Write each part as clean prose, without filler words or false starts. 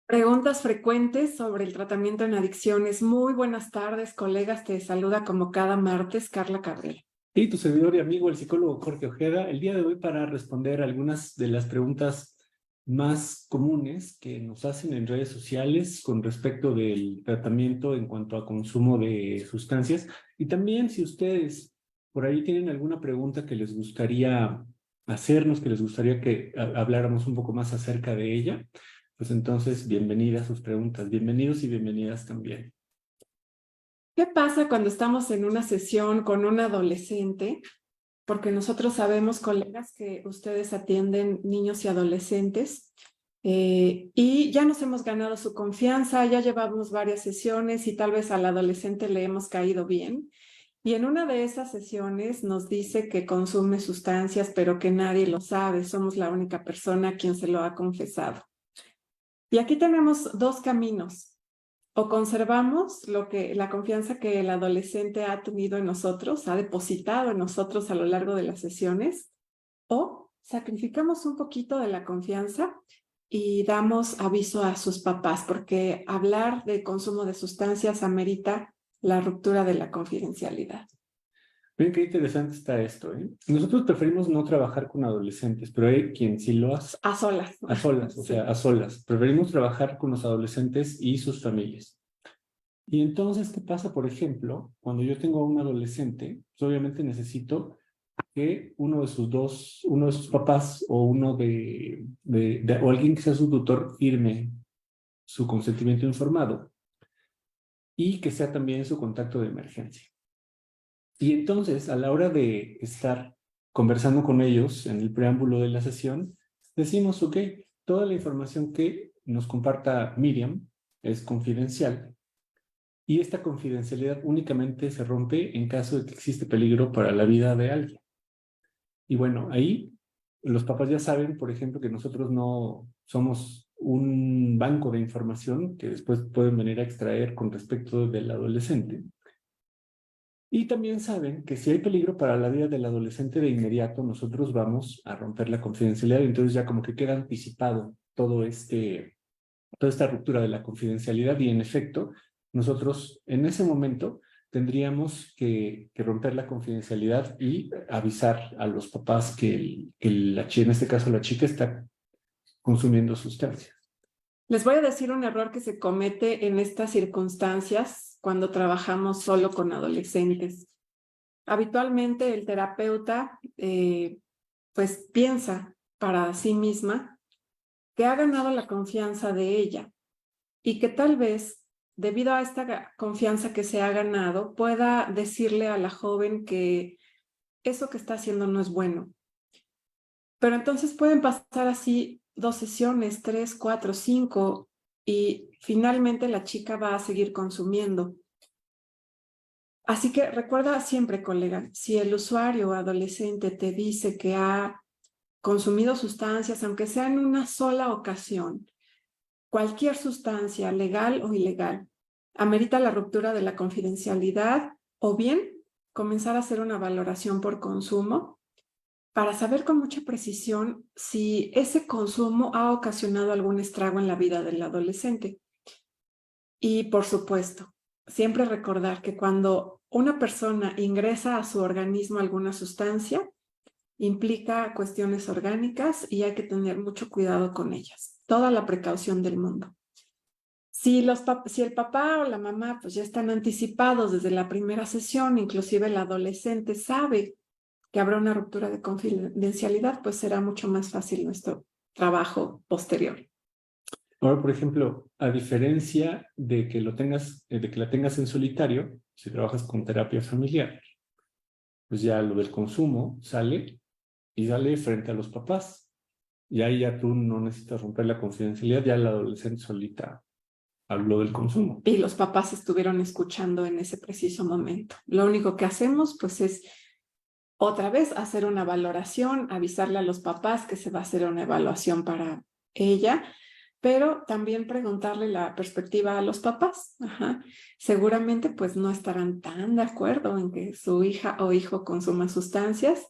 Preguntas frecuentes sobre el tratamiento en adicciones. Muy buenas tardes, colegas. Te saluda como cada martes Carla Cabrera. Y tu servidor y amigo, el psicólogo Jorge Ojeda, el día de hoy para responder algunas de las preguntas más comunes que nos hacen en redes sociales con respecto del tratamiento en cuanto a consumo de sustancias. Y también si ustedes por ahí tienen alguna pregunta que les gustaría hacernos, que les gustaría que habláramos un poco más acerca de ella, pues entonces bienvenidas sus preguntas, bienvenidos y bienvenidas también. ¿Qué pasa cuando estamos en una sesión con un adolescente? Porque nosotros sabemos, colegas, que ustedes atienden niños y adolescentes y ya nos hemos ganado su confianza, ya llevamos varias sesiones y tal vez al adolescente le hemos caído bien. Y en una de esas sesiones nos dice que consume sustancias, pero que nadie lo sabe, somos la única persona a quien se lo ha confesado. Y aquí tenemos dos caminos. O conservamos la confianza que el adolescente ha tenido en nosotros, ha depositado en nosotros a lo largo de las sesiones, o sacrificamos un poquito de la confianza y damos aviso a sus papás, porque hablar de consumo de sustancias amerita la ruptura de la confidencialidad. Miren qué interesante está esto, ¿eh? Nosotros preferimos no trabajar con adolescentes, pero hay quien sí lo hace. A solas. A solas, o Sí. sea, a solas. Preferimos trabajar con los adolescentes y sus familias. Y entonces, ¿qué pasa, por ejemplo, cuando yo tengo a un adolescente? Pues obviamente necesito que uno de sus papás o o alguien que sea su tutor firme su consentimiento informado y que sea también su contacto de emergencia. Y entonces, a la hora de estar conversando con ellos en el preámbulo de la sesión, decimos, ok, toda la información que nos comparta Miriam es confidencial y esta confidencialidad únicamente se rompe en caso de que existe peligro para la vida de alguien. Y bueno, ahí los papás ya saben, por ejemplo, que nosotros no somos un banco de información que después pueden venir a extraer con respecto del adolescente. Y también saben que si hay peligro para la vida del adolescente de inmediato, nosotros vamos a romper la confidencialidad. Entonces ya como que queda anticipado toda esta ruptura de la confidencialidad y en efecto, nosotros en ese momento tendríamos que romper la confidencialidad y avisar a los papás en este caso la chica está consumiendo sustancias. Les voy a decir un error que se comete en estas circunstancias cuando trabajamos solo con adolescentes. Habitualmente el terapeuta pues piensa para sí misma que ha ganado la confianza de ella y que tal vez debido a esta confianza que se ha ganado pueda decirle a la joven que eso que está haciendo no es bueno. Pero entonces pueden pasar así 2 sesiones, 3, 4, 5 y finalmente la chica va a seguir consumiendo. Así que recuerda siempre, colega, si el usuario adolescente te dice que ha consumido sustancias, aunque sea en una sola ocasión, cualquier sustancia, legal o ilegal, amerita la ruptura de la confidencialidad o bien comenzar a hacer una valoración por consumo para saber con mucha precisión si ese consumo ha ocasionado algún estrago en la vida del adolescente. Y por supuesto, siempre recordar que cuando una persona ingresa a su organismo alguna sustancia, implica cuestiones orgánicas y hay que tener mucho cuidado con ellas. Toda la precaución del mundo. Si el papá o la mamá pues ya están anticipados desde la primera sesión, inclusive el adolescente sabe que habrá una ruptura de confidencialidad, pues será mucho más fácil nuestro trabajo posterior. Ahora, por ejemplo, a diferencia de que de que la tengas en solitario, si trabajas con terapia familiar, pues ya lo del consumo sale y sale frente a los papás. Y ahí ya tú no necesitas romper la confidencialidad, ya la adolescente solita habló del consumo. Y los papás estuvieron escuchando en ese preciso momento. Lo único que hacemos pues es otra vez hacer una valoración, avisarle a los papás que se va a hacer una evaluación para ella, pero también preguntarle la perspectiva a los papás. Ajá. Seguramente pues no estarán tan de acuerdo en que su hija o hijo consuma sustancias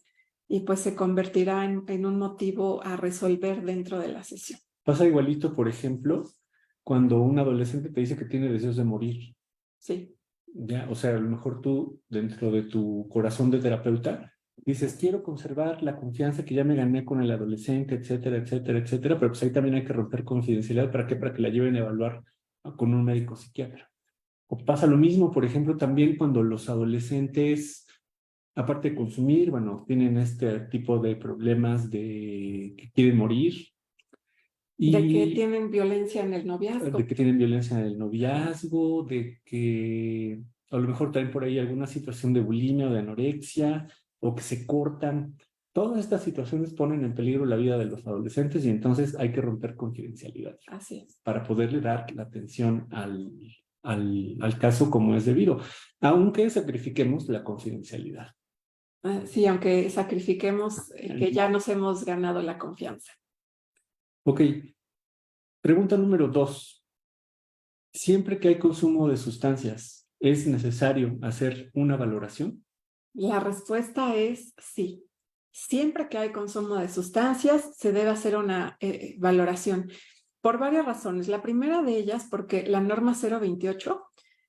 y pues se convertirá en un motivo a resolver dentro de la sesión. Pasa igualito, por ejemplo, cuando un adolescente te dice que tiene deseos de morir. Sí, ¿Ya? O sea, a lo mejor tú, dentro de tu corazón de terapeuta, dices, quiero conservar la confianza que ya me gané con el adolescente, etcétera, etcétera, etcétera, pero pues ahí también hay que romper confidencialidad. ¿Para qué? Para que la lleven a evaluar con un médico psiquiatra. O pasa lo mismo, por ejemplo, también cuando los adolescentes, aparte de consumir, bueno, tienen este tipo de problemas de que quieren morir de que y tienen violencia en el de noviazgo. que tienen violencia en el noviazgo, de que a lo mejor traen por ahí alguna situación de bulimia o de anorexia, o que se cortan. Todas estas situaciones ponen en peligro la vida de los adolescentes y entonces hay que romper confidencialidad Así es. para poderle dar la atención al caso como es debido, aunque sacrifiquemos la confidencialidad. Sí, aunque sacrifiquemos que ya nos hemos ganado la confianza. Ok, pregunta número 2. Siempre que hay consumo de sustancias, ¿es necesario hacer una valoración? La respuesta es sí. Siempre que hay consumo de sustancias, se debe hacer una valoración por varias razones. La primera de ellas, porque la norma 028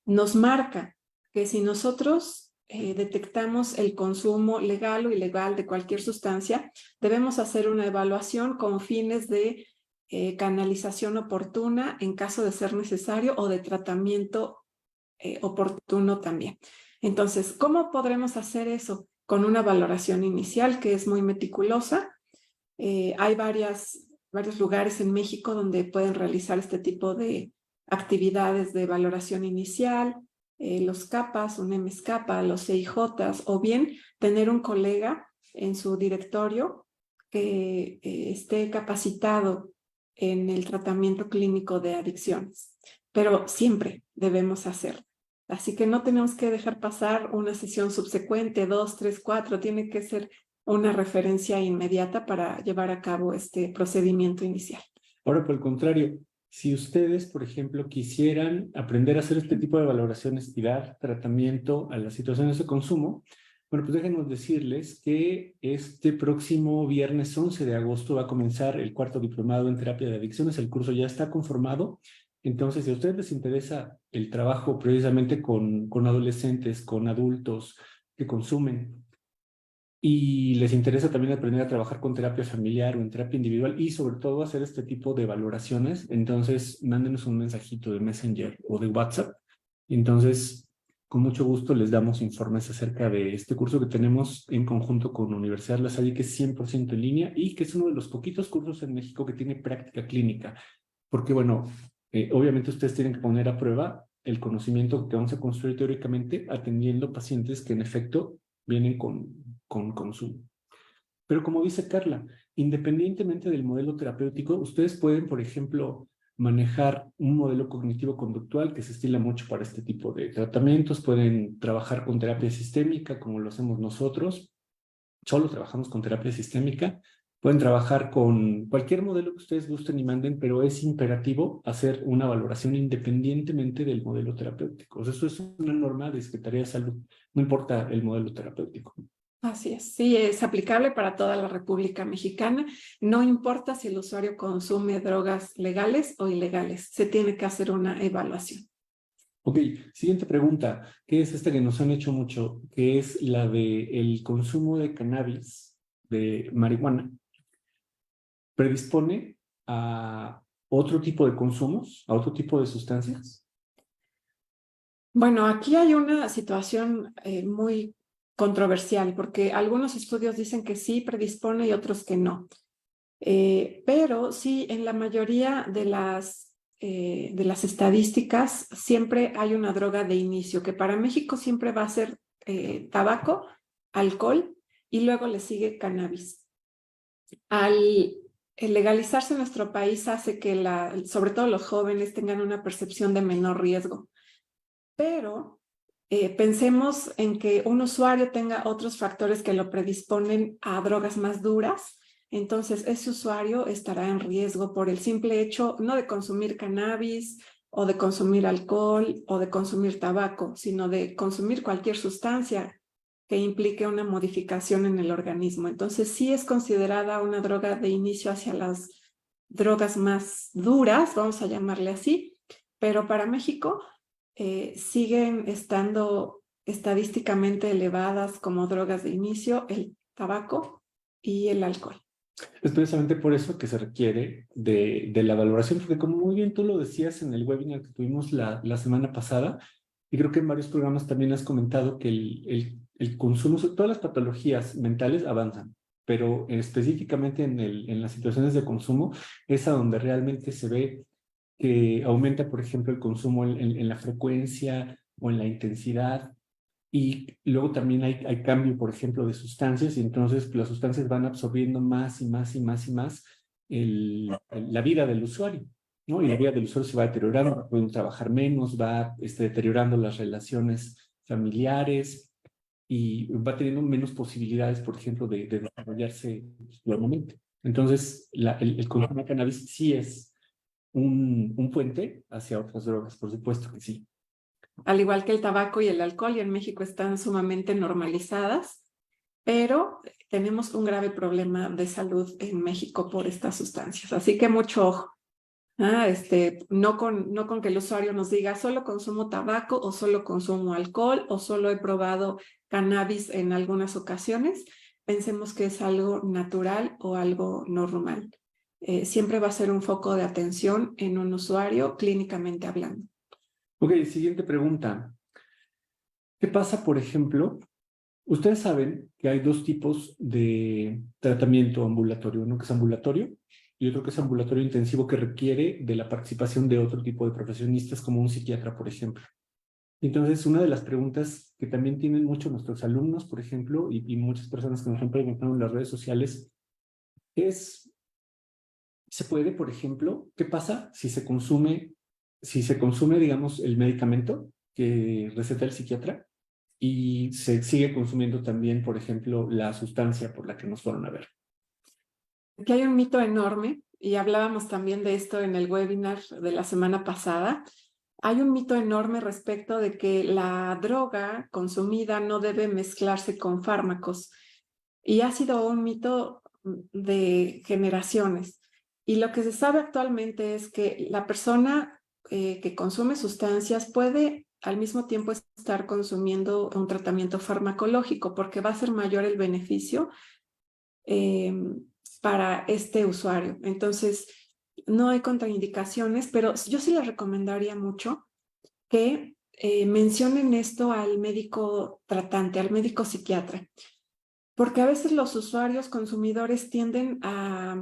nos marca que si nosotros detectamos el consumo legal o ilegal de cualquier sustancia, debemos hacer una evaluación con fines de canalización oportuna en caso de ser necesario o de tratamiento oportuno también. Entonces, ¿cómo podremos hacer eso? Con una valoración inicial que es muy meticulosa. Hay varios lugares en México donde pueden realizar este tipo de actividades de valoración inicial, los CAPAS, un MSCAPA, los CIJs, o bien tener un colega en su directorio que esté capacitado en el tratamiento clínico de adicciones. Pero siempre debemos hacerlo. Así que no tenemos que dejar pasar una sesión subsecuente, 2, 3, 4, tiene que ser una referencia inmediata para llevar a cabo este procedimiento inicial. Ahora, por el contrario, si ustedes, por ejemplo, quisieran aprender a hacer este tipo de valoraciones y dar tratamiento a las situaciones de consumo, bueno, pues déjenos decirles que este próximo viernes 11 de agosto va a comenzar el cuarto diplomado en terapia de adicciones. El curso ya está conformado. Entonces, si a ustedes les interesa el trabajo precisamente con adolescentes, con adultos que consumen, y les interesa también aprender a trabajar con terapia familiar o en terapia individual y sobre todo hacer este tipo de valoraciones, entonces mándenos un mensajito de Messenger o de WhatsApp. Entonces, con mucho gusto les damos informes acerca de este curso que tenemos en conjunto con Universidad La Salle, que es 100% en línea y que es uno de los poquitos cursos en México que tiene práctica clínica. Porque, bueno, obviamente ustedes tienen que poner a prueba el conocimiento que vamos a construir teóricamente atendiendo pacientes que en efecto vienen con consumo. Pero como dice Carla, independientemente del modelo terapéutico, ustedes pueden, por ejemplo, manejar un modelo cognitivo-conductual que se estila mucho para este tipo de tratamientos. Pueden trabajar con terapia sistémica, como lo hacemos nosotros. Solo trabajamos con terapia sistémica. Pueden trabajar con cualquier modelo que ustedes gusten y manden, pero es imperativo hacer una valoración independientemente del modelo terapéutico. O sea, eso es una norma de Secretaría de Salud, no importa el modelo terapéutico. Así es, sí, es aplicable para toda la República Mexicana. No importa si el usuario consume drogas legales o ilegales, se tiene que hacer una evaluación. Ok, siguiente pregunta, que es esta que nos han hecho mucho, que es la de el consumo de cannabis, de marihuana. ¿Predispone a otro tipo de consumos, a otro tipo de sustancias? Bueno, aquí hay una situación muy controversial porque algunos estudios dicen que sí predispone y otros que no. Pero sí, en la mayoría de las estadísticas siempre hay una droga de inicio, que para México siempre va a ser tabaco, alcohol y luego le sigue cannabis. El legalizarse en nuestro país hace que sobre todo los jóvenes tengan una percepción de menor riesgo, pero pensemos en que un usuario tenga otros factores que lo predisponen a drogas más duras, entonces ese usuario estará en riesgo por el simple hecho no de consumir cannabis o de consumir alcohol o de consumir tabaco, sino de consumir cualquier sustancia que implique una modificación en el organismo. Entonces sí es considerada una droga de inicio hacia las drogas más duras, vamos a llamarle así, pero para México siguen estando estadísticamente elevadas como drogas de inicio el tabaco y el alcohol. Es precisamente por eso que se requiere de la valoración, porque como muy bien tú lo decías en el webinar que tuvimos la semana pasada, y creo que en varios programas también has comentado que el consumo, todas las patologías mentales avanzan, pero específicamente en las situaciones de consumo es a donde realmente se ve que aumenta, por ejemplo, el consumo en la frecuencia o en la intensidad. Y luego también hay cambio, por ejemplo, de sustancias, y entonces las sustancias van absorbiendo más y más y más y más la vida del usuario, ¿no? Y la vida del usuario se va deteriorando, pueden trabajar menos, va deteriorando las relaciones familiares y va teniendo menos posibilidades, por ejemplo, de desarrollarse normalmente. Entonces, el consumo de cannabis sí es un puente hacia otras drogas, por supuesto que sí. Al igual que el tabaco y el alcohol, y en México están sumamente normalizadas, pero tenemos un grave problema de salud en México por estas sustancias. Así que mucho ojo. No con que el usuario nos diga solo consumo tabaco o solo consumo alcohol o solo he probado cannabis en algunas ocasiones. Pensemos que es algo natural o algo normal. Siempre va a ser un foco de atención en un usuario clínicamente hablando. Ok, siguiente pregunta. ¿Qué pasa, por ejemplo? Ustedes saben que hay dos tipos de tratamiento ambulatorio, uno que es ambulatorio y otro que es ambulatorio intensivo que requiere de la participación de otro tipo de profesionistas como un psiquiatra, por ejemplo. Entonces, una de las preguntas que también tienen mucho nuestros alumnos, por ejemplo, y muchas personas que nos han preguntado en las redes sociales, es, ¿se puede, por ejemplo, qué pasa si se consume, digamos, el medicamento que receta el psiquiatra y se sigue consumiendo también, por ejemplo, la sustancia por la que nos fueron a ver? Aquí hay un mito enorme, y hablábamos también de esto en el webinar de la semana pasada. Hay un mito enorme respecto de que la droga consumida no debe mezclarse con fármacos. Y ha sido un mito de generaciones. Y lo que se sabe actualmente es que la persona que consume sustancias puede al mismo tiempo estar consumiendo un tratamiento farmacológico porque va a ser mayor el beneficio eh, para este usuario. Entonces, no hay contraindicaciones, pero yo sí les recomendaría mucho que mencionen esto al médico tratante, al médico psiquiatra, porque a veces los usuarios consumidores tienden a,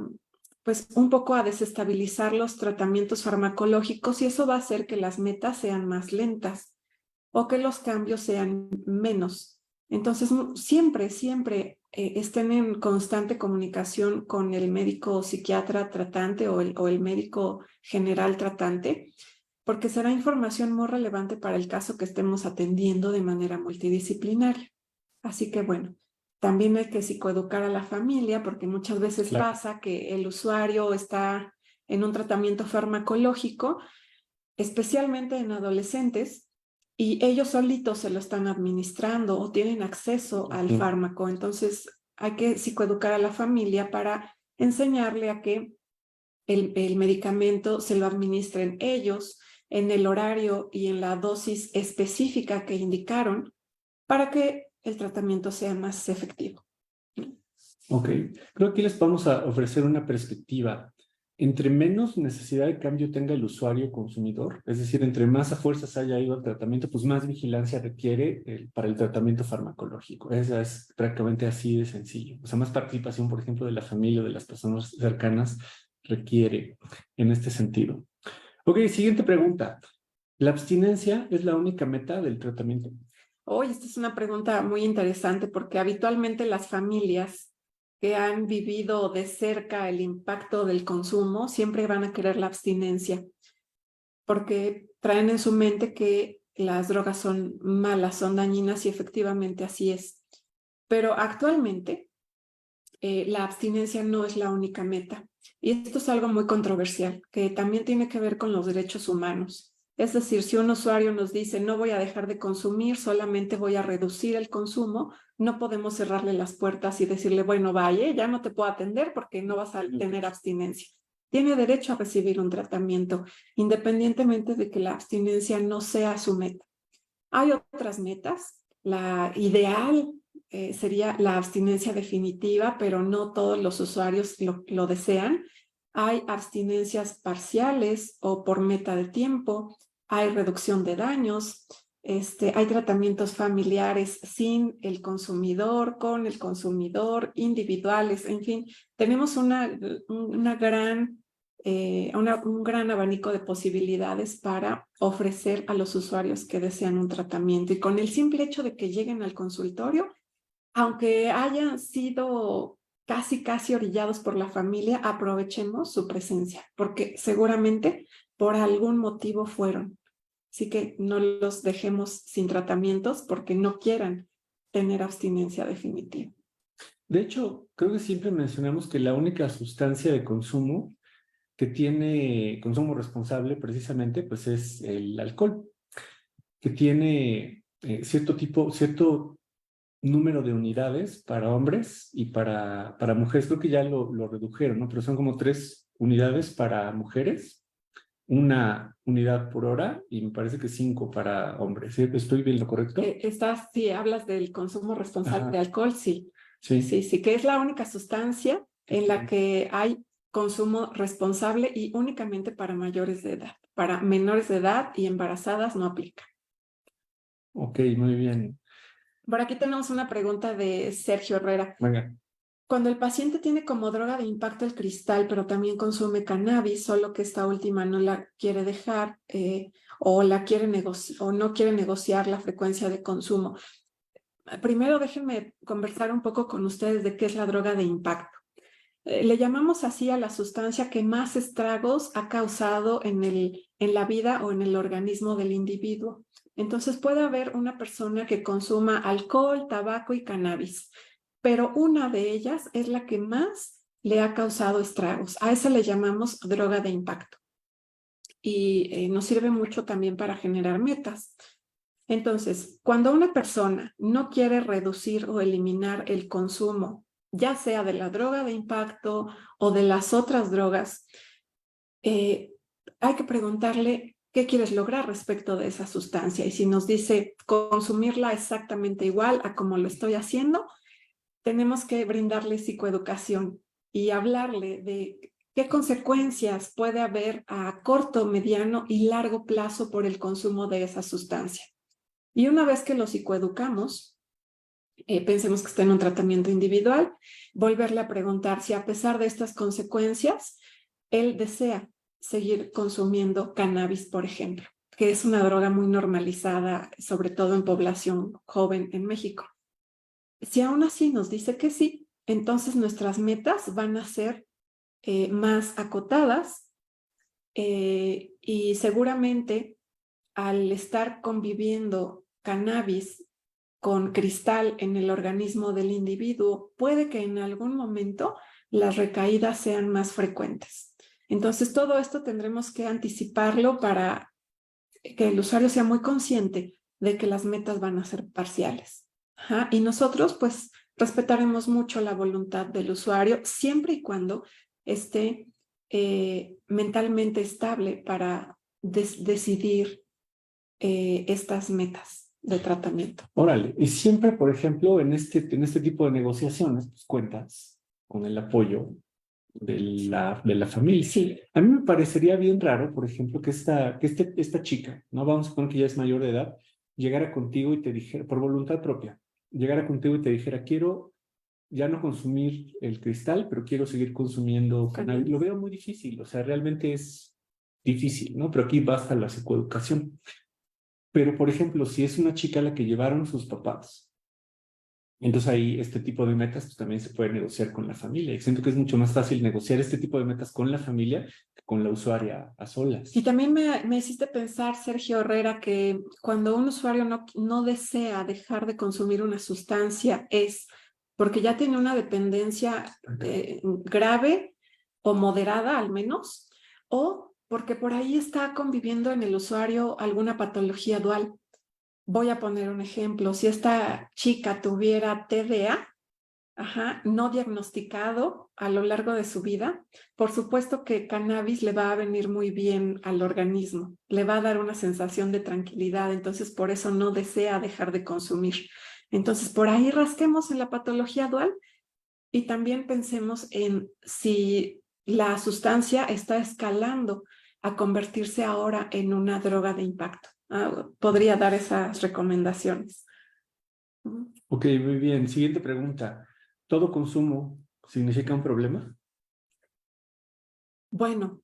pues, un poco a desestabilizar los tratamientos farmacológicos y eso va a hacer que las metas sean más lentas o que los cambios sean menos. Entonces, siempre estén en constante comunicación con el médico psiquiatra tratante o el médico general tratante, porque será información muy relevante para el caso que estemos atendiendo de manera multidisciplinaria. Así que bueno, también hay que psicoeducar a la familia, porque muchas veces Claro. pasa que el usuario está en un tratamiento farmacológico, especialmente en adolescentes, y ellos solitos se lo están administrando o tienen acceso al fármaco. Entonces hay que psicoeducar a la familia para enseñarle a que el medicamento se lo administren ellos en el horario y en la dosis específica que indicaron para que el tratamiento sea más efectivo. Ok, creo que les vamos a ofrecer una perspectiva. Entre menos necesidad de cambio tenga el usuario consumidor, es decir, entre más a fuerzas haya ido al tratamiento, pues más vigilancia requiere para el tratamiento farmacológico. Esa es prácticamente así de sencillo. O sea, más participación, por ejemplo, de la familia o de las personas cercanas requiere en este sentido. Ok, siguiente pregunta. ¿La abstinencia es la única meta del tratamiento? Hoy esta es una pregunta muy interesante porque habitualmente las familias que han vivido de cerca el impacto del consumo siempre van a querer la abstinencia porque traen en su mente que las drogas son malas, son dañinas y efectivamente así es. Pero actualmente la abstinencia no es la única meta. Y esto es algo muy controversial, que también tiene que ver con los derechos humanos. Es decir, si un usuario nos dice no voy a dejar de consumir, solamente voy a reducir el consumo, no podemos cerrarle las puertas y decirle, bueno, vaya, ya no te puedo atender porque no vas a tener abstinencia. tiene derecho a recibir un tratamiento, independientemente de que la abstinencia no sea su meta. Hay otras metas. La ideal sería la abstinencia definitiva, pero no todos los usuarios lo desean. Hay abstinencias parciales o por meta de tiempo, hay reducción de daños, hay tratamientos familiares sin el consumidor, con el consumidor, individuales, en fin, tenemos un gran abanico de posibilidades para ofrecer a los usuarios que desean un tratamiento. Y con el simple hecho de que lleguen al consultorio, aunque hayan sido casi orillados por la familia, aprovechemos su presencia, porque seguramente por algún motivo fueron. Así que no los dejemos sin tratamientos porque no quieran tener abstinencia definitiva. De hecho, creo que siempre mencionamos que la única sustancia de consumo que tiene consumo responsable precisamente, pues es el alcohol, que tiene cierto número de unidades para hombres y para mujeres. Creo que ya lo redujeron, ¿no? Pero son como 3 unidades para mujeres, 1 unidad por hora y me parece que 5 para hombres. ¿Sí? ¿Estoy bien lo correcto? Si hablas del consumo responsable de alcohol, sí. Sí. Sí, que es la única sustancia en la que hay consumo responsable y únicamente para mayores de edad. Para menores de edad y embarazadas no aplica. Ok, muy bien. Por aquí tenemos una pregunta de Sergio Herrera. Venga. Cuando el paciente tiene como droga de impacto el cristal, pero también consume cannabis, solo que esta última no la quiere dejar o no quiere negociar la frecuencia de consumo. Primero déjenme conversar un poco con ustedes de qué es la droga de impacto. Le llamamos así a la sustancia que más estragos ha causado en la vida o en el organismo del individuo. Entonces puede haber una persona que consuma alcohol, tabaco y cannabis, pero una de ellas es la que más le ha causado estragos. A esa le llamamos droga de impacto. Y nos sirve mucho también para generar metas. Entonces, cuando una persona no quiere reducir o eliminar el consumo, ya sea de la droga de impacto o de las otras drogas, hay que preguntarle qué quieres lograr respecto de esa sustancia. Y si nos dice consumirla exactamente igual a como lo estoy haciendo, tenemos que brindarle psicoeducación y hablarle de qué consecuencias puede haber a corto, mediano y largo plazo por el consumo de esa sustancia. Y una vez que lo psicoeducamos, pensemos que está en un tratamiento individual, volverle a preguntar si a pesar de estas consecuencias, él desea seguir consumiendo cannabis, por ejemplo, que es una droga muy normalizada, sobre todo en población joven en México. Si aún así nos dice que sí, entonces nuestras metas van a ser más acotadas y seguramente al estar conviviendo cannabis con cristal en el organismo del individuo, puede que en algún momento las recaídas sean más frecuentes. Entonces, todo esto tendremos que anticiparlo para que el usuario sea muy consciente de que las metas van a ser parciales. Ajá. Y nosotros, pues, respetaremos mucho la voluntad del usuario siempre y cuando esté mentalmente estable para decidir estas metas de tratamiento. Órale, y siempre, por ejemplo, en este tipo de negociaciones, pues cuentas con el apoyo de la familia. Sí. A mí me parecería bien raro, por ejemplo, que esta chica, ¿no? Vamos a suponer que ya es mayor de edad, llegara contigo y te dijera, por voluntad propia, llegara contigo y te dijera, quiero ya no consumir el cristal, pero quiero seguir consumiendo cannabis. Lo veo muy difícil, o sea, realmente es difícil, ¿no? Pero aquí basta la psicoeducación. Pero, por ejemplo, si es una chica a la que llevaron sus papás, entonces ahí este tipo de metas pues, también se puede negociar con la familia. Y siento que es mucho más fácil negociar este tipo de metas con la familia que con la usuaria a solas. Y también me hiciste pensar, Sergio Herrera, que cuando un usuario no desea dejar de consumir una sustancia es porque ya tiene una dependencia grave o moderada al menos, o porque por ahí está conviviendo en el usuario alguna patología dual. Voy a poner un ejemplo. Si esta chica tuviera TDA, no diagnosticado a lo largo de su vida, por supuesto que cannabis le va a venir muy bien al organismo, le va a dar una sensación de tranquilidad, entonces por eso no desea dejar de consumir. Entonces por ahí rasquemos en la patología dual y también pensemos en si la sustancia está escalando a convertirse ahora en una droga de impacto. Podría dar esas recomendaciones. Ok, muy bien. Siguiente pregunta. ¿Todo consumo significa un problema? Bueno,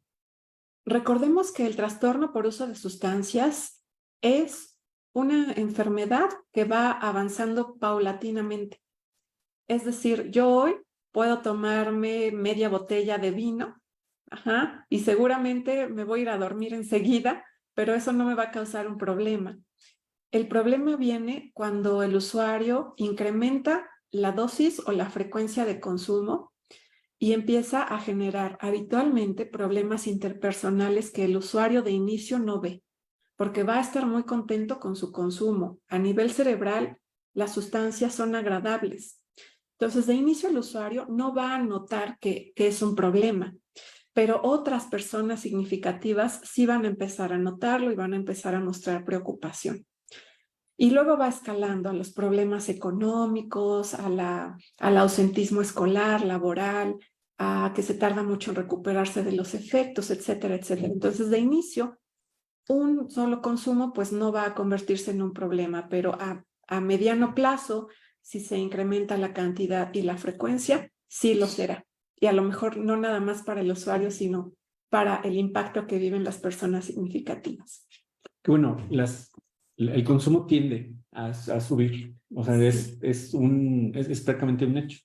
recordemos que el trastorno por uso de sustancias es una enfermedad que va avanzando paulatinamente. Es decir, yo hoy puedo tomarme media botella de vino, y seguramente me voy a ir a dormir enseguida, pero eso no me va a causar un problema. El problema viene cuando el usuario incrementa la dosis o la frecuencia de consumo y empieza a generar habitualmente problemas interpersonales que el usuario de inicio no ve, porque va a estar muy contento con su consumo. A nivel cerebral, las sustancias son agradables. Entonces, de inicio el usuario no va a notar que es un problema, pero otras personas significativas sí van a empezar a notarlo y van a empezar a mostrar preocupación. Y luego va escalando a los problemas económicos, al ausentismo escolar, laboral, a que se tarda mucho en recuperarse de los efectos, etcétera, etcétera. Entonces, de inicio, un solo consumo pues no va a convertirse en un problema, pero a mediano plazo, si se incrementa la cantidad y la frecuencia, sí lo será. Y a lo mejor no nada más para el usuario, sino para el impacto que viven las personas significativas. Que bueno, el consumo tiende a subir. O sea, Sí. es prácticamente un hecho.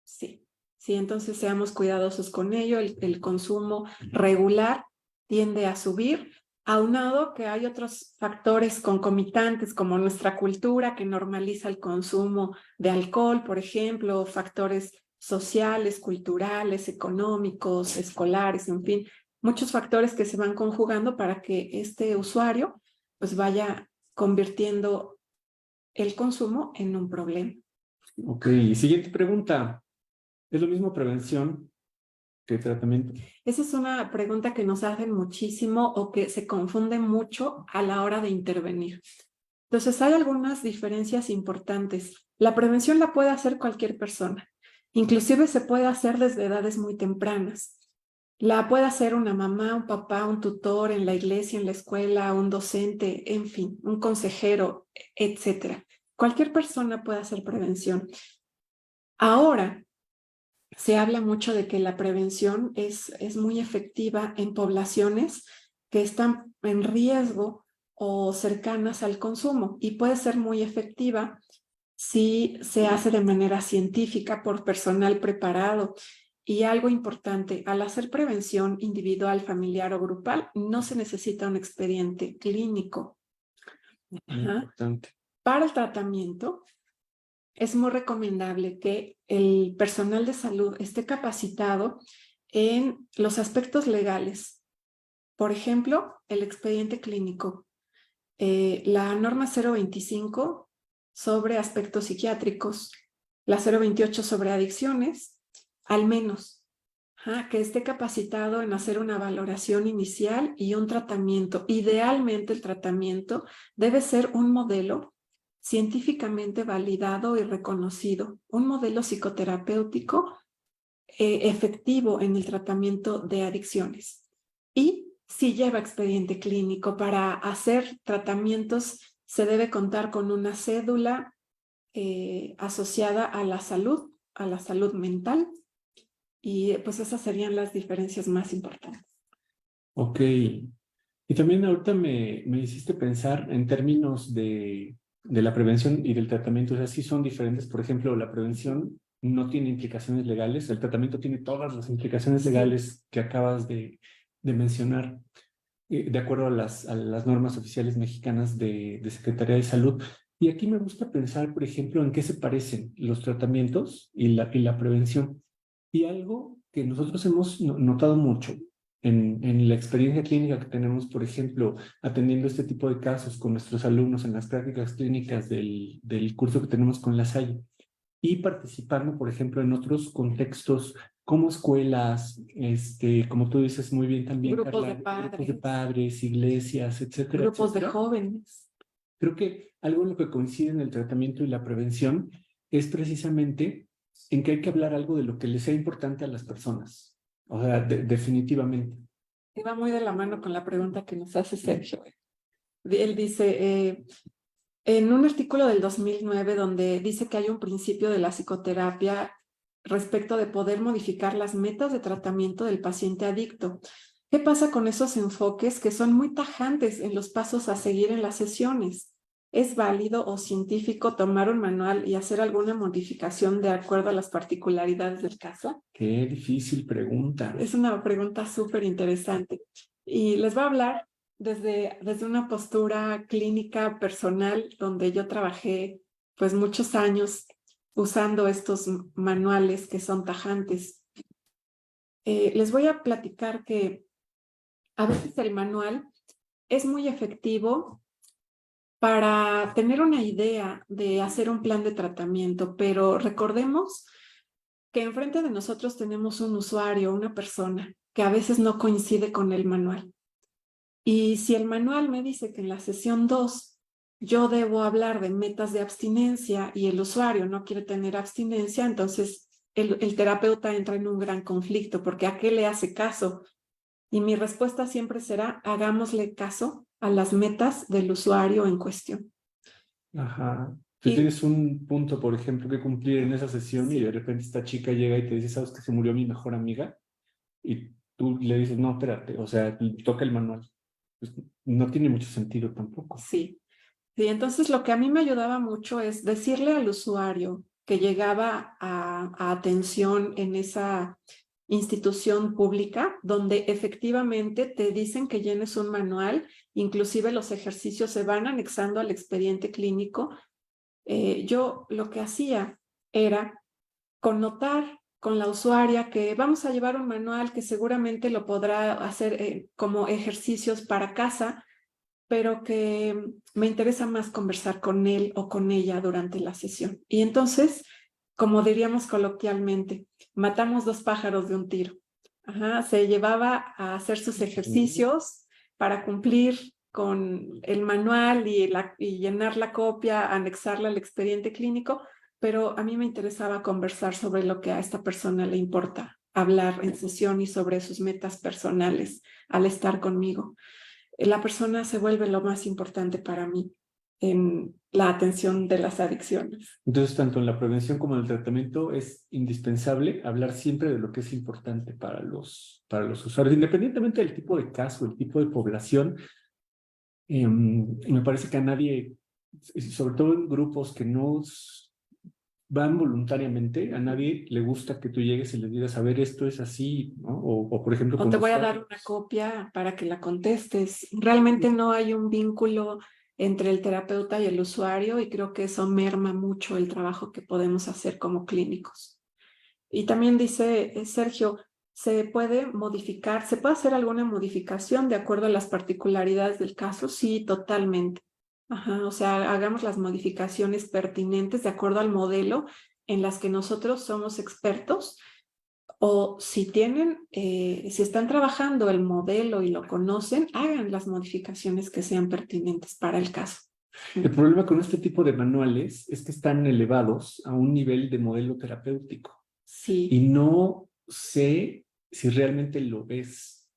Sí, sí, entonces seamos cuidadosos con ello. El consumo regular tiende a subir, aunado que hay otros factores concomitantes como nuestra cultura que normaliza el consumo de alcohol, por ejemplo, factores sociales, culturales, económicos, escolares, en fin, muchos factores que se van conjugando para que este usuario pues vaya convirtiendo el consumo en un problema. Ok, siguiente pregunta. ¿Es lo mismo prevención que tratamiento? Esa es una pregunta que nos hacen muchísimo o que se confunde mucho a la hora de intervenir. Entonces, hay algunas diferencias importantes. La prevención la puede hacer cualquier persona. Inclusive se puede hacer desde edades muy tempranas. La puede hacer una mamá, un papá, un tutor en la iglesia, en la escuela, un docente, en fin, un consejero, etcétera. Cualquier persona puede hacer prevención. Ahora, se habla mucho de que la prevención es muy efectiva en poblaciones que están en riesgo o cercanas al consumo y puede ser muy efectiva si se hace de manera científica por personal preparado. Y algo importante, al hacer prevención individual, familiar o grupal, no se necesita un expediente clínico. Importante. Para el tratamiento, es muy recomendable que el personal de salud esté capacitado en los aspectos legales. Por ejemplo, el expediente clínico, la norma 025 sobre aspectos psiquiátricos, la 028 sobre adicciones, al menos, que esté capacitado en hacer una valoración inicial y un tratamiento. Idealmente el tratamiento debe ser un modelo científicamente validado y reconocido, un modelo psicoterapéutico efectivo en el tratamiento de adicciones. Y si lleva expediente clínico para hacer tratamientos, se debe contar con una cédula asociada a la salud mental, y pues esas serían las diferencias más importantes. Ok. Y también ahorita me hiciste pensar en términos de la prevención y del tratamiento. O sea, sí son diferentes. Por ejemplo, la prevención no tiene implicaciones legales. El tratamiento tiene todas las implicaciones legales que acabas de mencionar, de acuerdo a las normas oficiales mexicanas de Secretaría de Salud. Y aquí me gusta pensar, por ejemplo, en qué se parecen los tratamientos y la prevención. Y algo que nosotros hemos notado mucho en la experiencia clínica que tenemos, por ejemplo, atendiendo este tipo de casos con nuestros alumnos en las prácticas clínicas del curso que tenemos con La Salle, y participando, por ejemplo, en otros contextos como escuelas, como tú dices muy bien también, Grupos Carla, de grupos de padres, padres, iglesias, etcétera, grupos de etcétera. jóvenes. Creo que algo en lo que coincide en el tratamiento y la prevención es precisamente en que hay que hablar algo de lo que les sea importante a las personas. O sea, definitivamente. Y va muy de la mano con la pregunta que nos hace Sergio. Él dice, en un artículo del 2009 donde dice que hay un principio de la psicoterapia respecto de poder modificar las metas de tratamiento del paciente adicto. ¿Qué pasa con esos enfoques que son muy tajantes en los pasos a seguir en las sesiones? ¿Es válido o científico tomar un manual y hacer alguna modificación de acuerdo a las particularidades del caso? Qué difícil pregunta. Es una pregunta súper interesante. Y les voy a hablar desde una postura clínica personal, donde yo trabajé pues muchos años usando estos manuales que son tajantes. Les voy a platicar que a veces el manual es muy efectivo para tener una idea de hacer un plan de tratamiento, pero recordemos que enfrente de nosotros tenemos un usuario, una persona que a veces no coincide con el manual. Y si el manual me dice que en la sesión 2 yo debo hablar de metas de abstinencia y el usuario no quiere tener abstinencia, entonces el terapeuta entra en un gran conflicto, porque ¿a qué le hace caso? Y mi respuesta siempre será, hagámosle caso a las metas del usuario en cuestión. Ajá. Tú Y tienes un punto, por ejemplo, que cumplir en esa sesión y de sí, repente esta chica llega y te dice, ¿sabes que se murió mi mejor amiga? Y tú le dices, no, espérate, o sea, toca el manual. Pues, no tiene mucho sentido tampoco. sí. Sí, entonces lo que a mí me ayudaba mucho es decirle al usuario que llegaba a atención en esa institución pública, donde efectivamente te dicen que llenes un manual, inclusive los ejercicios se van anexando al expediente clínico. Yo lo que hacía era connotar con la usuaria que vamos a llevar un manual que seguramente lo podrá hacer como ejercicios para casa, pero que me interesa más conversar con él o con ella durante la sesión. Y entonces, como diríamos coloquialmente, matamos dos pájaros de un tiro. Ajá, se llevaba a hacer sus ejercicios para cumplir con el manual y llenar la copia, anexarla al expediente clínico, pero a mí me interesaba conversar sobre lo que a esta persona le importa hablar en sesión y sobre sus metas personales al estar conmigo. La persona se vuelve lo más importante para mí en la atención de las adicciones. Entonces, tanto en la prevención como en el tratamiento es indispensable hablar siempre de lo que es importante para los usuarios, independientemente del tipo de caso, el tipo de población. Me parece que a nadie, sobre todo en grupos que no van voluntariamente, a nadie le gusta que tú llegues y les digas, a ver, esto es así, ¿no? O por ejemplo, O con te voy a dar usuarios. una copia para que la contestes. Realmente no hay un vínculo entre el terapeuta y el usuario y creo que eso merma mucho el trabajo que podemos hacer como clínicos. Y también dice Sergio, ¿se puede modificar, se puede hacer alguna modificación de acuerdo a las particularidades del caso? Sí, totalmente. Ajá, o sea, hagamos las modificaciones pertinentes de acuerdo al modelo en las que nosotros somos expertos, o si tienen, si están trabajando el modelo y lo conocen, hagan las modificaciones que sean pertinentes para el caso. El problema con este tipo de manuales es que están elevados a un nivel de modelo terapéutico y Sí, no sé si realmente lo es.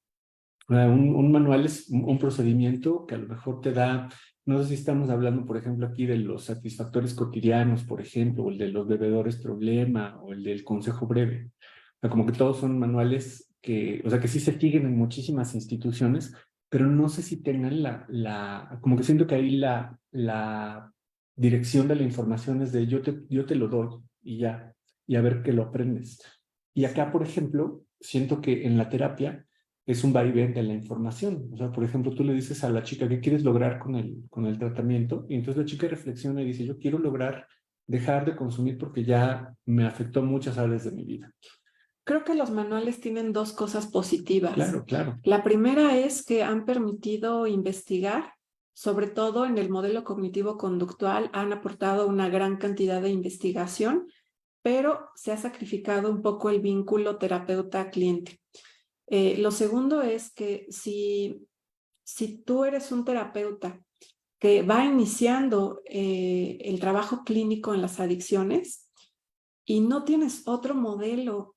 Un manual es un procedimiento que a lo mejor te da, no sé si estamos hablando, por ejemplo, aquí de los satisfactores cotidianos, por ejemplo, o el de los bebedores problema, o el del consejo breve. O sea, como que todos son manuales que, o sea, que sí se siguen en muchísimas instituciones, pero no sé si tengan como que siento que ahí la dirección de la información es de yo te lo doy y ya, y a ver que lo aprendes. Y acá, por ejemplo, siento que en la terapia es un vaivén de la información. O sea, por ejemplo, tú le dices a la chica qué quieres lograr con el tratamiento y entonces la chica reflexiona y dice, yo quiero lograr dejar de consumir porque ya me afectó muchas áreas de mi vida. creo que los manuales tienen dos cosas positivas. Claro, claro. La primera es que han permitido investigar, sobre todo en el modelo cognitivo-conductual, han aportado una gran cantidad de investigación pero se ha sacrificado un poco el vínculo terapeuta-cliente. Lo segundo es que si tú eres un terapeuta que va iniciando el trabajo clínico en las adicciones y no tienes otro modelo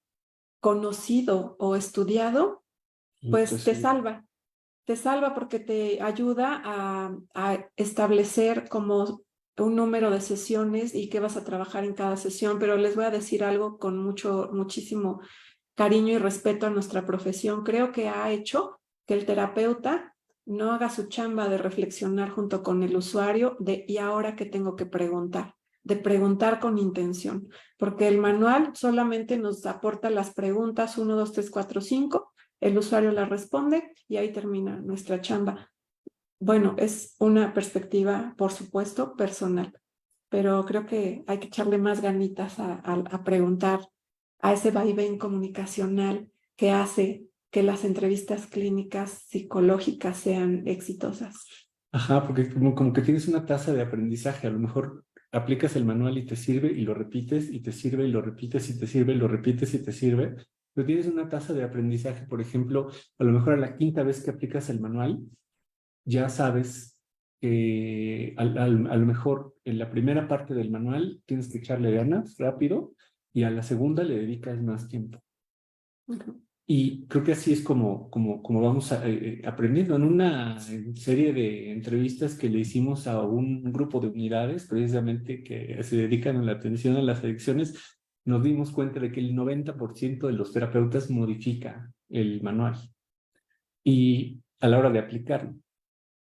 conocido o estudiado, pues Entonces, te salva porque te ayuda a establecer como un número de sesiones y qué vas a trabajar en cada sesión, pero les voy a decir algo con muchísimo cariño y respeto a nuestra profesión. Creo que ha hecho que el terapeuta no haga su chamba de reflexionar junto con el usuario de ¿y ahora qué tengo que preguntar? De preguntar con intención, porque el manual solamente nos aporta las preguntas 1, 2, 3, 4, 5, el usuario las responde y ahí termina nuestra chamba. Bueno, es una perspectiva, por supuesto, personal, pero creo que hay que echarle más ganitas a preguntar, a ese vaivén comunicacional que hace que las entrevistas clínicas psicológicas sean exitosas. ajá, porque como que tienes una tasa de aprendizaje, a lo mejor aplicas el manual y te sirve y lo repites y te sirve y lo repites y te sirve y lo repites y te sirve, pero tienes una tasa de aprendizaje, por ejemplo, a lo mejor a la quinta vez que aplicas el manual, ya sabes que a lo mejor en la primera parte del manual tienes que echarle ganas rápido y a la segunda le dedicas más tiempo. Ujú. Y creo que así es como vamos aprendiendo. En una serie de entrevistas que le hicimos a un grupo de unidades, precisamente que se dedican a la atención a las adicciones, nos dimos cuenta de que el 90% de los terapeutas modifica el manual y a la hora de aplicarlo.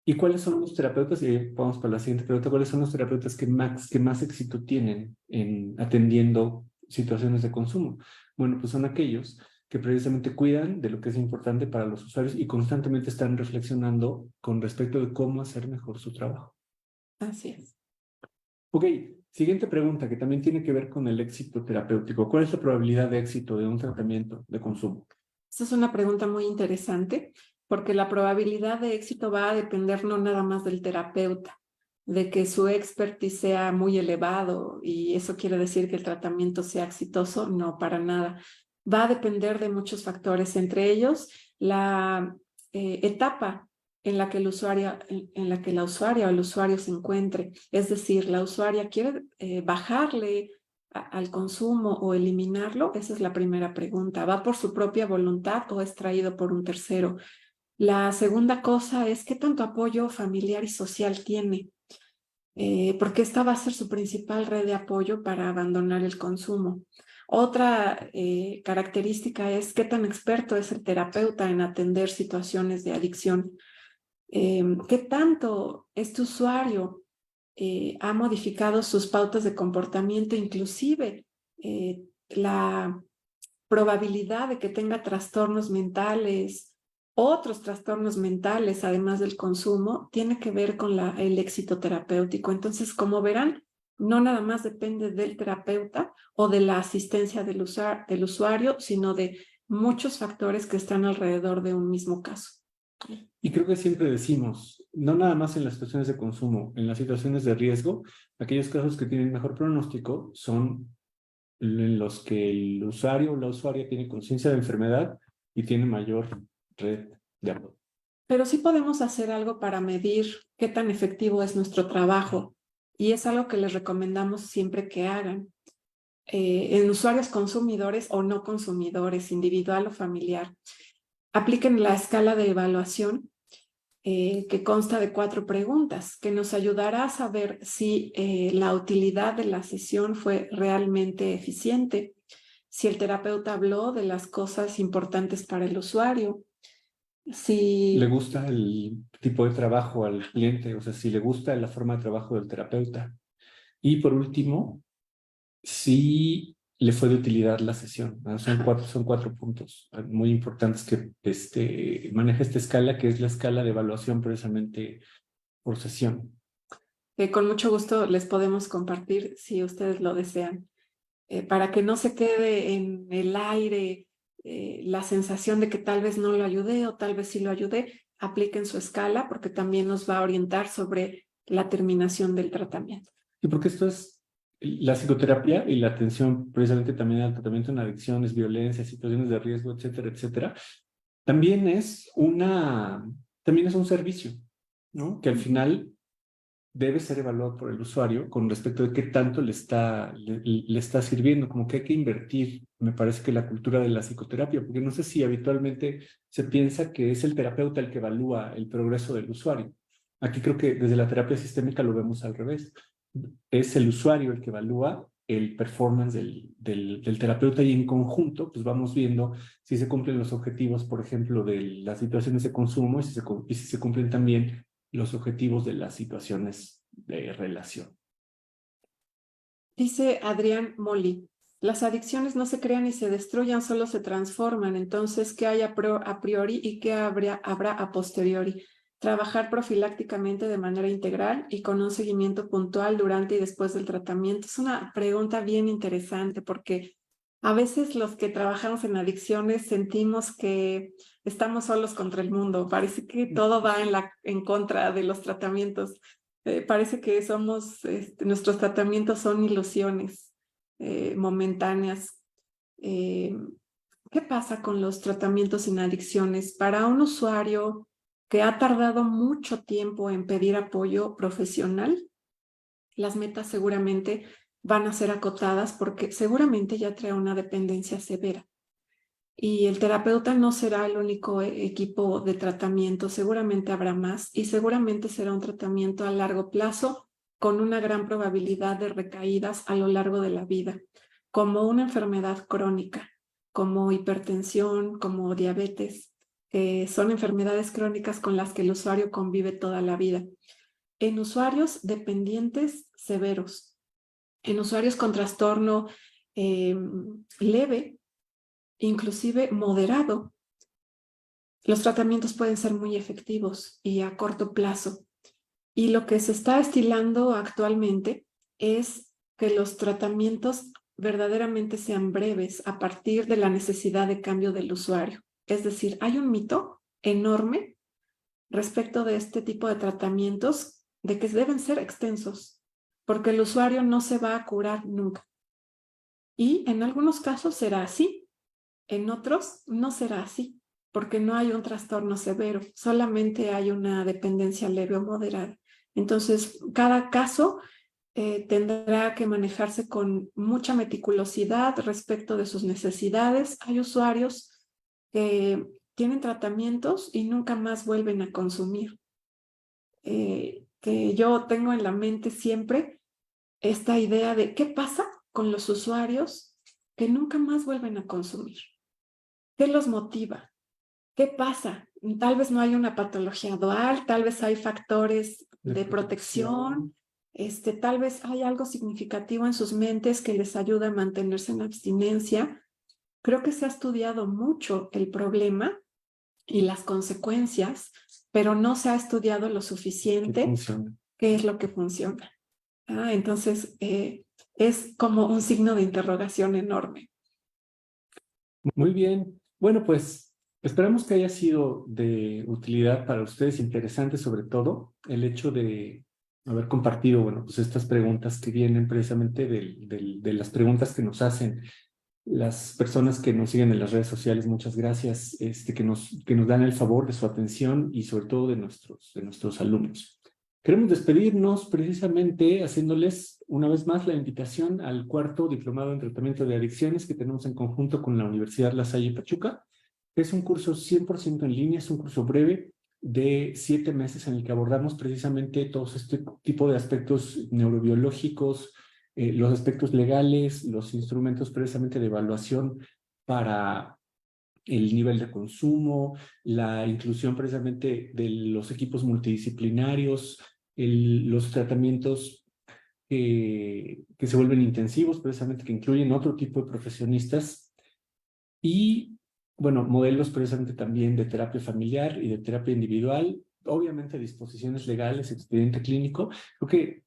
¿Y cuáles son los terapeutas? Y vamos para la siguiente pregunta. ¿Cuáles son los terapeutas que más éxito tienen en atendiendo situaciones de consumo? Bueno, pues son aquellos que precisamente cuidan de lo que es importante para los usuarios y constantemente están reflexionando con respecto de cómo hacer mejor su trabajo. Así es. Ok, siguiente pregunta que también tiene que ver con el éxito terapéutico. ¿Cuál es la probabilidad de éxito de un tratamiento de consumo? Esta es una pregunta muy interesante porque la probabilidad de éxito va a depender no nada más del terapeuta, de que su expertise sea muy elevado y eso quiere decir que el tratamiento sea exitoso, no, para nada. Va a depender de muchos factores, entre ellos la etapa en la que el usuario, en la que la usuaria o el usuario se encuentre. Es decir, la usuaria quiere bajarle al consumo o eliminarlo? Esa es la primera pregunta. ¿Va por su propia voluntad o es traído por un tercero? La segunda cosa es qué tanto apoyo familiar y social tiene, porque esta va a ser su principal red de apoyo para abandonar el consumo. Otra característica es qué tan experto es el terapeuta en atender situaciones de adicción. ¿Qué tanto este usuario ha modificado sus pautas de comportamiento, inclusive la probabilidad de que tenga trastornos mentales, otros trastornos mentales, además del consumo, tiene que ver con el éxito terapéutico. Entonces, como verán, no nada más depende del terapeuta o de la asistencia del usuario, sino de muchos factores que están alrededor de un mismo caso. Y creo que siempre decimos, no nada más en las situaciones de consumo, en las situaciones de riesgo, aquellos casos que tienen mejor pronóstico son en los que el usuario o la usuaria tiene conciencia de enfermedad y tiene mayor red de apoyo. Pero sí podemos hacer algo para medir qué tan efectivo es nuestro trabajo y es algo que les recomendamos siempre que hagan. En usuarios consumidores o no consumidores, individual o familiar, apliquen la escala de evaluación que consta de 4 preguntas, que nos ayudará a saber si la utilidad de la sesión fue realmente eficiente, si el terapeuta habló de las cosas importantes para el usuario, Le si gusta el tipo de trabajo al cliente, o sea, si le gusta la forma de trabajo del terapeuta. Y por último, si le fue de utilidad la sesión. ¿No? Son cuatro puntos muy importantes que maneja esta escala, que es la escala de evaluación precisamente por sesión. con mucho gusto les podemos compartir si ustedes lo desean, para que no se quede en el aire la sensación de que tal vez no lo ayudé o tal vez sí lo ayudé. Apliquen su escala porque también nos va a orientar sobre la terminación del tratamiento. Y porque esto es la psicoterapia y la atención precisamente también al tratamiento en adicciones, violencias, situaciones de riesgo, etcétera, etcétera, también es también es un servicio, ¿no? Que al final debe ser evaluado por el usuario con respecto de qué tanto le está sirviendo, como que hay que invertir, me parece que la cultura de la psicoterapia, porque no sé si habitualmente se piensa que es el terapeuta el que evalúa el progreso del usuario. Aquí creo que desde la terapia sistémica lo vemos al revés. Es el usuario el que evalúa el performance del terapeuta y en conjunto pues vamos viendo si se cumplen los objetivos, por ejemplo, de las situaciones de consumo y si se cumplen también los objetivos de las situaciones de relación. Dice Adrián Molly, las adicciones no se crean ni se destruyan, solo se transforman. Entonces, ¿qué hay a priori y qué habrá a posteriori? Trabajar profilácticamente de manera integral y con un seguimiento puntual durante y después del tratamiento. Es una pregunta bien interesante porque a veces los que trabajamos en adicciones sentimos que estamos solos contra el mundo. Parece que todo va en contra de los tratamientos. Parece que nuestros tratamientos son ilusiones momentáneas. Eh, ¿Qué pasa con los tratamientos sin adicciones? Para un usuario que ha tardado mucho tiempo en pedir apoyo profesional, las metas seguramente van a ser acotadas porque seguramente ya trae una dependencia severa. Y el terapeuta no será el único equipo de tratamiento, seguramente habrá más y seguramente será un tratamiento a largo plazo con una gran probabilidad de recaídas a lo largo de la vida, como una enfermedad crónica, como hipertensión, como diabetes, que son enfermedades crónicas con las que el usuario convive toda la vida. En usuarios dependientes severos, en usuarios con trastorno leve, inclusive moderado, los tratamientos pueden ser muy efectivos y a corto plazo. Y lo que se está estilando actualmente es que los tratamientos verdaderamente sean breves a partir de la necesidad de cambio del usuario. Es decir, hay un mito enorme respecto de este tipo de tratamientos de que deben ser extensos, porque el usuario no se va a curar nunca. Y en algunos casos será así, en otros no será así, porque no hay un trastorno severo, solamente hay una dependencia leve o moderada. Entonces, cada caso tendrá que manejarse con mucha meticulosidad respecto de sus necesidades. Hay usuarios que tienen tratamientos y nunca más vuelven a consumir. Que yo tengo en la mente siempre esta idea de qué pasa con los usuarios que nunca más vuelven a consumir. ¿Qué los motiva? ¿Qué pasa? Tal vez no hay una patología dual, tal vez hay factores de protección, tal vez hay algo significativo en sus mentes que les ayuda a mantenerse en abstinencia. Creo que se ha estudiado mucho el problema y las consecuencias, pero no se ha estudiado lo suficiente qué es lo que funciona. Entonces, es como un signo de interrogación enorme. Muy bien. Bueno, pues esperamos que haya sido de utilidad para ustedes, interesante sobre todo el hecho de haber compartido, bueno, pues estas preguntas que vienen precisamente de las preguntas que nos hacen las personas que nos siguen en las redes sociales. Muchas gracias, que nos dan el favor de su atención y sobre todo de nuestros alumnos. Queremos despedirnos precisamente haciéndoles una vez más la invitación al cuarto diplomado en tratamiento de adicciones que tenemos en conjunto con la Universidad La Salle Pachuca. Es un curso 100% en línea, es un curso breve de 7 meses en el que abordamos precisamente todos este tipo de aspectos neurobiológicos, los aspectos legales, los instrumentos precisamente de evaluación para el nivel de consumo, la inclusión precisamente de los equipos multidisciplinarios, los tratamientos que se vuelven intensivos, precisamente que incluyen otro tipo de profesionistas y, bueno, modelos precisamente también de terapia familiar y de terapia individual, obviamente disposiciones legales, expediente clínico. Creo que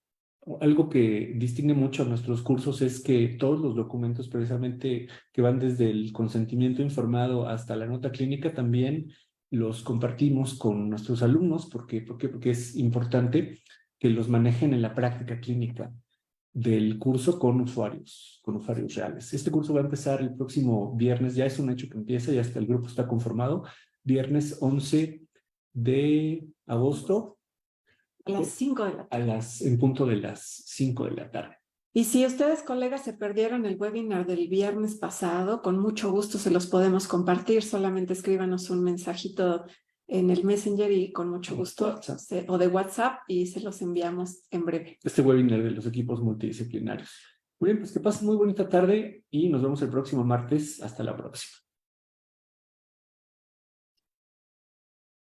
algo que distingue mucho a nuestros cursos es que todos los documentos precisamente que van desde el consentimiento informado hasta la nota clínica también los compartimos con nuestros alumnos porque es importante que los manejen en la práctica clínica del curso con usuarios reales. Este curso va a empezar el próximo viernes, ya es un hecho que empieza, ya está, el grupo está conformado, viernes 11 de agosto. A las 5 de la tarde. En punto de las 5 de la tarde. Y si ustedes, colegas, se perdieron el webinar del viernes pasado, con mucho gusto se los podemos compartir. Solamente escríbanos un mensajito en el Messenger y con mucho gusto, o de WhatsApp, y se los enviamos en breve. Este webinar de los equipos multidisciplinarios. Muy bien, pues que pasen muy bonita tarde y nos vemos el próximo martes. Hasta la próxima.